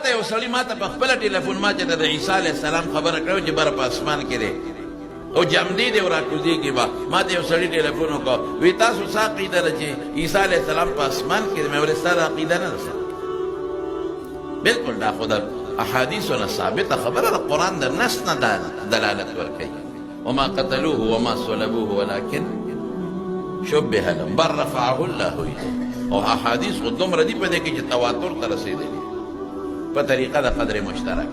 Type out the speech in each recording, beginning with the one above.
ته یو سړي ما ته په خپله ټلیفون ما چې د عیسی علیه السلام خبره کړې چې بره په اسمان کې دی او جمدی دی او راکوزېږي به. ما ته یو سړي ټلیفون وکړ وایي تاسو څه عقیده ده چې عیسی علیه السلام په اسمان کې دی؟ مې ویل ستا دا عقیده نه ده. بلکل دا خو د احادیثو نه ثابته خبره ده، قرآن د نص نه دلالت ورکوي. وما قتلوه وما صلبوه ولكن شبه لهم بل رفعه الله الیه. او احادیث خو دومره دي په دې کې چې تواتر ته رسېدلي په طریقه د قدر مشترک.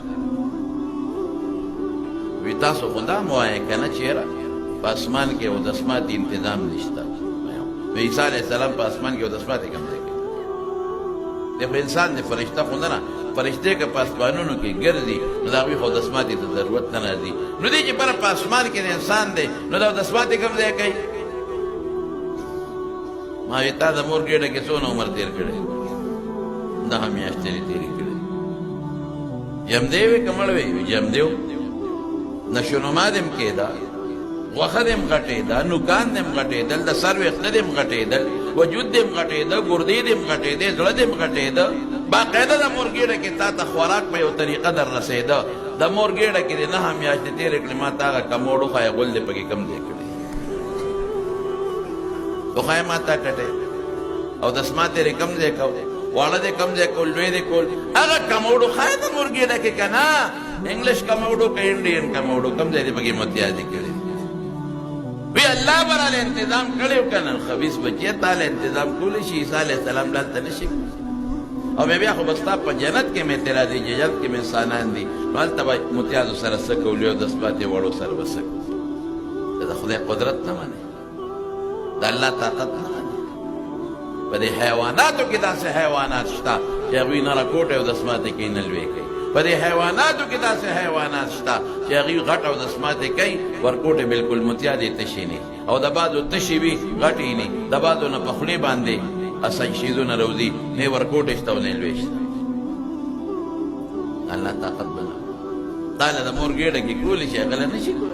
وی تاسو خو دا مو وایئ که نه چېره په اسمان کې اودسمات انتظام نشته. عیسی علیه السلام په اسمان کې اودسمات یې کوم ځای کې دی؟ خو انسان دی، فرشته خو نه. فرشتې که په اسمانونو کې ګرځي نو د هغوی خو اودسمات ته ضرورت نه راځي. نو دی چې بره په اسمان کې د انسان دی نو دا اودسمات یې کوم ځای کوي؟ ما وی تا د مور ګېډه کې څونه عمر تېر کړی؟ 9 میاشتې یې تېرې کړې. جمدی وی که مړ وی؟ جمدی و. نشونما دې م کېده، غوښه دې م غټېده، نوکان دې م غټېدل، د سر ویښته دې م غټېدل، وجود دې م غټېده، ګردې دې م غټېدې، زړه دې م غټېده. باقاعده د مور ګېډه کې تا ته خوراک په یو طریقه در رسېده. د مور ګېډه کې دې 9 میاشتې تېرې کړې. ما ته هغه کموډ وښایه غول دې پکې کم ځای کړی وښایه ما ته ټټې او دسمات دې کم ځای کو، واړه دې کم ځای کول، لوی دې کول. هغه کموډ وښایه د مور ګېډه کې که نه انګلیش کموډو که انډین کموډو کم ځای دې پکې متیازې کړي. وی الله براله انتظام کړی و که نه؟ خبیث بچی تاله انتظام کولی شي عیسی علیه السلام دلته نه شي. او بیا خو به ستا په جنت کې مې تیرا دی، جنت کې مې انسانان دي، نو هلته به متیازو سره څه کوو، لویو دسماتې وړو سره به څه کوو؟ د خدای قدرت نه منې، د الله طاقت نه منې. په دې حیواناتو کې داسې حیوانات شته چې هغوی نه راکوټې او دسماتې کوي نه لوی کوي. په دې حیواناتو کې داسې حیوانات شته چې هغوی غټ او دسماتې کوي، ورکوټې بلکل متیازې تشې نه، او د بعضو تشې وي غټې نه، د بعضو نه په خولې باندې اسای شیزونه روزي، نه ورکوټې شته او نه لوی شته. الله طاقت بنا تاله د مور ګېډه کې کولی شي، هغه نه شي کولی.